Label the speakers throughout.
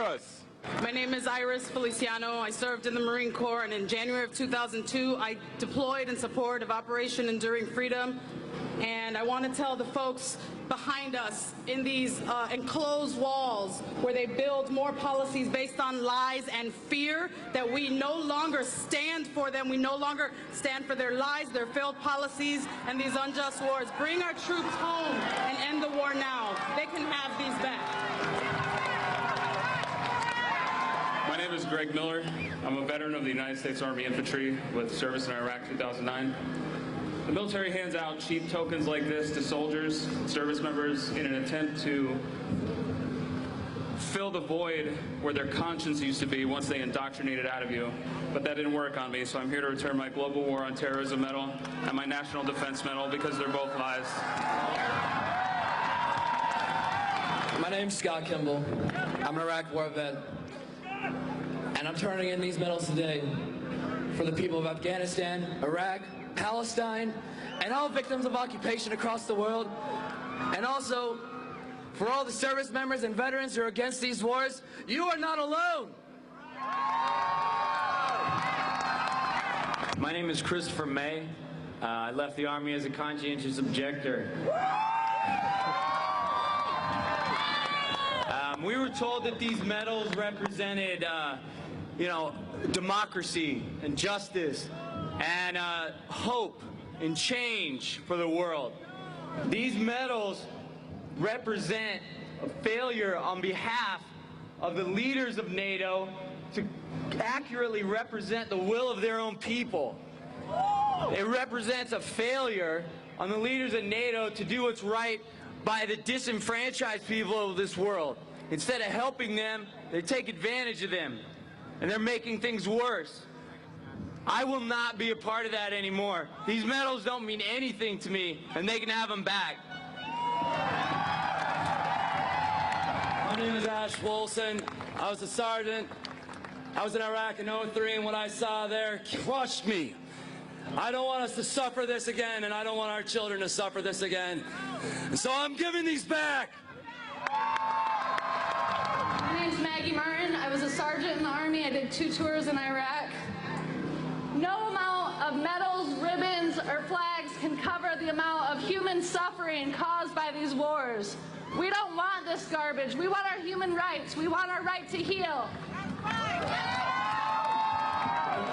Speaker 1: us.
Speaker 2: My name is Iris Feliciano. I served in the Marine Corps, and in January of 2002, I deployed in support of Operation Enduring Freedom. And I want to tell the folks behind us in these enclosed walls where they build more policies based on lies and fear that we no longer stand for them. We no longer stand for their lies, their failed policies, and these unjust wars. Bring our troops home and end the war now. They can have these back.
Speaker 3: My name is Greg Miller. I'm a veteran of the United States Army Infantry with service in Iraq 2009. The military hands out cheap tokens like this to soldiers, service members, in an attempt to fill the void where their conscience used to be once they indoctrinate it out of you. But that didn't work on me, so I'm here to return my Global War on Terrorism medal and my National Defense medal because they're both lies.
Speaker 4: My name's Scott Kimball. I'm an Iraq war vet. And I'm turning in these medals today for the people of Afghanistan, Iraq, Palestine, and all victims of occupation across the world, and also for all the service members and veterans who are against these wars. You are not alone.
Speaker 5: My name is Christopher May. I left the Army as a conscientious objector. We were told that these medals represented, democracy and justice and hope and change for the world. These medals represent a failure on behalf of the leaders of NATO to accurately represent the will of their own people. It represents a failure on the leaders of NATO to do what's right by the disenfranchised people of this world. Instead of helping them, they take advantage of them, and they're making things worse. I will not be a part of that anymore. These medals don't mean anything to me, and they can have them back.
Speaker 4: My name is Ash Wolson. I was a sergeant. I was in Iraq in '03, and what I saw there crushed me. I don't want us to suffer this again, and I don't want our children to suffer this again. And so I'm giving these back.
Speaker 6: My name's Maggie Martin. I was a sergeant in the Army. I did 2 tours in Iraq. No amount of medals, ribbons, or flags can cover the amount of human suffering caused by these wars. We don't want this garbage. We want our human rights. We want our right to heal.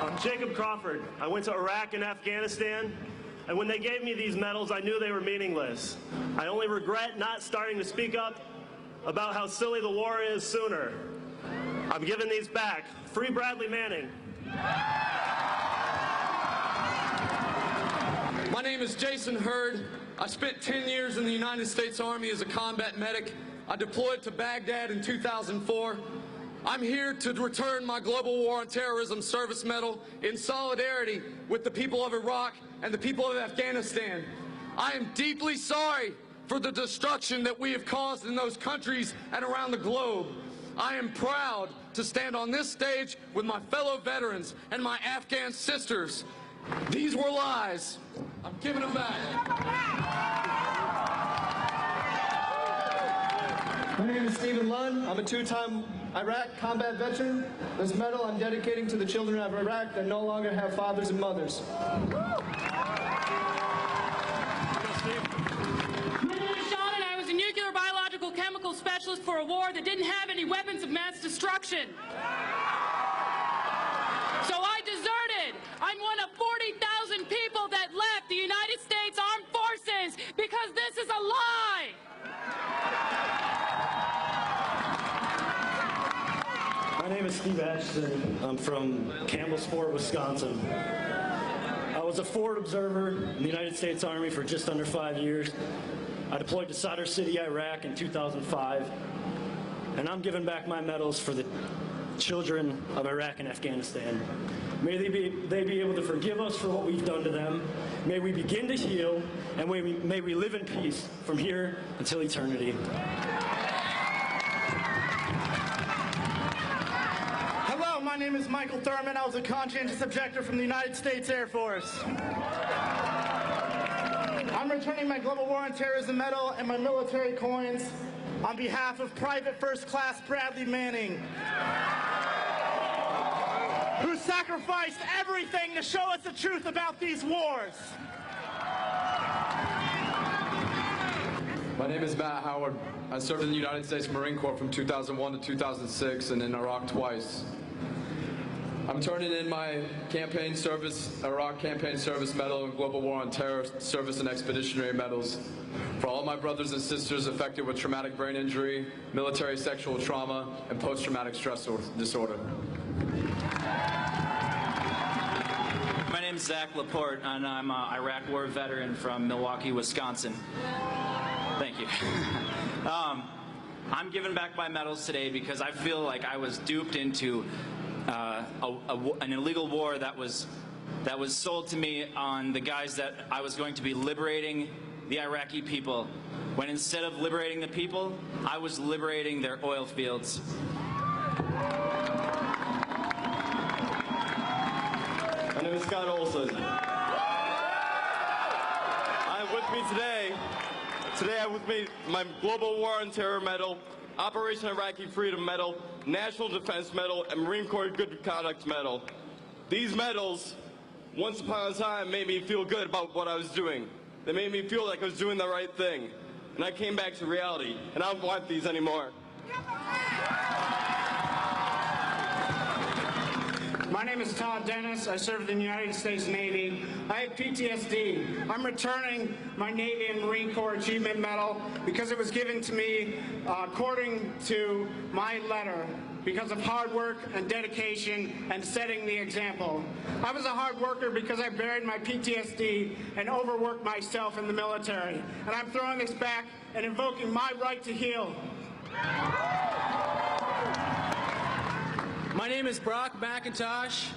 Speaker 7: I'm Jacob Crawford. I went to Iraq and Afghanistan, and when they gave me these medals, I knew they were meaningless. I only regret not starting to speak up about how silly the war is sooner. I'm giving these back. Free Bradley Manning.
Speaker 4: My name is Jason Hurd. I spent 10 years in the United States Army as a combat medic. I deployed to Baghdad in 2004. I'm here to return my Global War on Terrorism service medal in solidarity with the people of Iraq and the people of Afghanistan. I am deeply sorry for the destruction that we have caused in those countries and around the globe. I am proud to stand on this stage with my fellow veterans and my Afghan sisters. These were lies. I'm giving them back.
Speaker 8: My name is Stephen Lund. I'm a 2-time Iraq combat veteran. This medal I'm dedicating to the children of Iraq that no longer have fathers and mothers.
Speaker 9: Chemical specialist for a war that didn't have any weapons of mass destruction. So I deserted. I'm one of 40,000 people that left the United States Armed Forces because this is a lie.
Speaker 7: My name is Steve Ashton. I'm from Campbellsport, Wisconsin. I was a forward observer in the United States Army for just under 5 years. I deployed to Sadr City, Iraq in 2005, and I'm giving back my medals for the children of Iraq and Afghanistan. May they be able to forgive us for what we've done to them. May we begin to heal, and may we live in peace from here until eternity.
Speaker 8: Hello, my name is Michael Thurman. I was a conscientious objector from the United States Air Force. I'm returning my Global War on Terrorism medal and my military coins.
Speaker 1: On behalf of Private First Class Bradley Manning, who sacrificed everything to show us the truth about these wars.
Speaker 4: My name is Matt Howard. I served in the United States Marine Corps from 2001 to 2006 and in Iraq twice. I'm turning in my campaign service, Iraq Campaign Service Medal and Global War on Terror Service and Expeditionary Medals for all my brothers and sisters affected with traumatic brain injury, military sexual trauma, and post-traumatic stress disorder.
Speaker 10: My name is Zach Laporte, and I'm an Iraq War veteran from Milwaukee, Wisconsin. Thank you. I'm giving back my medals today because I feel like I was duped into an illegal war that was sold to me on the guise that I was going to be liberating the Iraqi people, when instead of liberating the people, I was liberating their oil fields.
Speaker 11: My name is Scott Olson. I'm with me today. Today I have with me my Global War on Terror Medal, Operation Iraqi Freedom Medal, National Defense Medal, and Marine Corps Good Conduct Medal. These medals, once upon a time, made me feel good about what I was doing. They made me feel like I was doing the right thing. And I came back to reality, and I don't want these anymore.
Speaker 1: My name is Todd Dennis. I served in the United States Navy. I have PTSD. I'm returning my Navy and Marine Corps Achievement Medal because it was given to me according to my letter, because of hard work and dedication and setting the example. I was a hard worker because I buried my PTSD and overworked myself in the military. And I'm throwing this back and invoking my right to heal.
Speaker 12: My name is Brock McIntosh.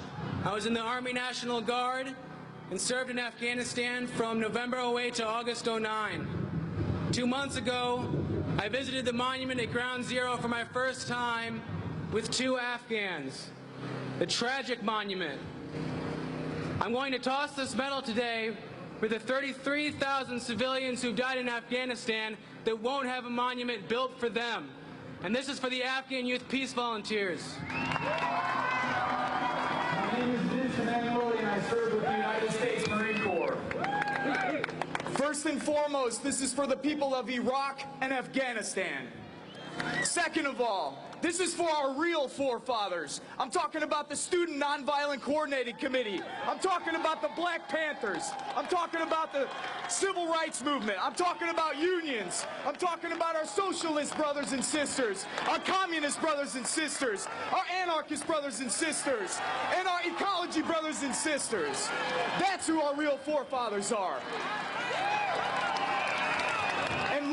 Speaker 12: I was in the Army National Guard and served in Afghanistan from November 08 to August 09. 2 months ago, I visited the monument at Ground Zero for my first time with 2 Afghans. The tragic monument. I'm going to toss this medal today for the 33,000 civilians who died in Afghanistan that won't have a monument built for them. And this is for the Afghan Youth Peace Volunteers.
Speaker 13: My name is Vince Emanuele, and I serve with the United States Marine Corps.
Speaker 1: First and foremost, this is for the people of Iraq and Afghanistan. Second of all, this is for our real forefathers. I'm talking about the Student Nonviolent Coordinating Committee. I'm talking about the Black Panthers. I'm talking about the Civil Rights Movement. I'm talking about unions. I'm talking about our socialist brothers and sisters, our communist brothers and sisters, our anarchist brothers and sisters, and our ecology brothers and sisters. That's who our real forefathers are. And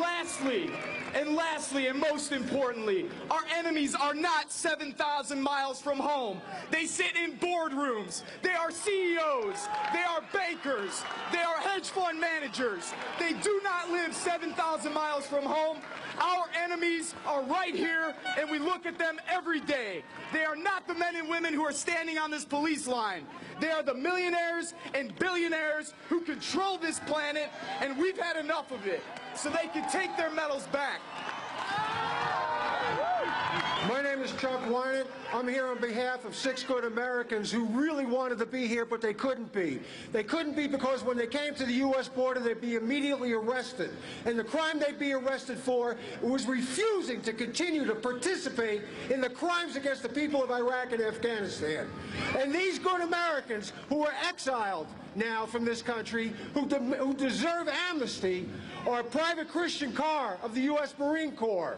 Speaker 1: lastly, and most importantly, our enemies are not 7,000 miles from home. They sit in boardrooms. They are CEOs. They are bankers. They are hedge fund managers. They do not live 7,000 miles from home. Our enemies are right here, and we look at them every day. They are not the men and women who are standing on this police line. They are the millionaires and billionaires who control this planet, and we've had enough of it, so they can take their medals back.
Speaker 14: My name is Chuck Wynant. I'm here on behalf of 6 good Americans who really wanted to be here, but they couldn't be. They couldn't be because when they came to the U.S. border, they'd be immediately arrested. And the crime they'd be arrested for was refusing to continue to participate in the crimes against the people of Iraq and Afghanistan. And these good Americans who are exiled now from this country, who deserve amnesty, are Private Christian Carr of the U.S. Marine Corps,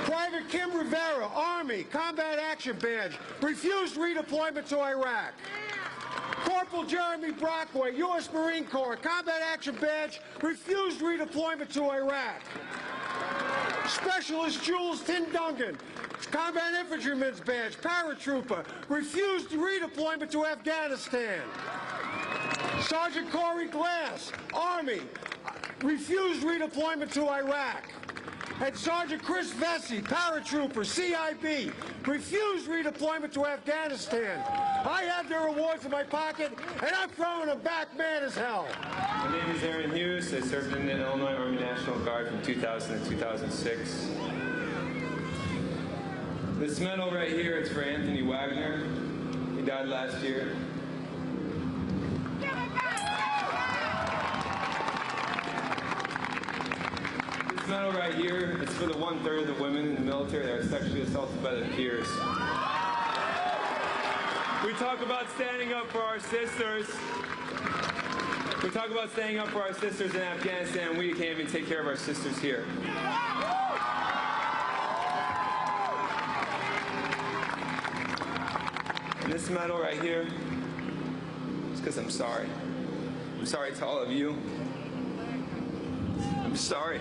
Speaker 14: Private Kim Rivera, Army, Combat Action Badge, refused redeployment to Iraq. Corporal Jeremy Brockway, U.S. Marine Corps, Combat Action Badge, refused redeployment to Iraq. Specialist Jules Tindungan, Combat Infantryman's Badge, Paratrooper, refused redeployment to Afghanistan. Sergeant Corey Glass, Army, refused redeployment to Iraq. and Sergeant Chris Vesey, paratrooper, CIB, refused redeployment to Afghanistan. I have their awards in my pocket, and I'm throwing them back mad as hell.
Speaker 15: My name is Aaron Hughes. I served in the Illinois Army National Guard from 2000 to 2006. This medal right here, it's for Anthony Wagner. He died last year. This medal right here, it's for the 1/3 of the women in the military that are sexually assaulted by their peers. We talk about standing up for our sisters. We talk about standing up for our sisters in Afghanistan, and we can't even take care of our sisters here. And this medal right here is because I'm sorry. I'm sorry to all of you. I'm sorry.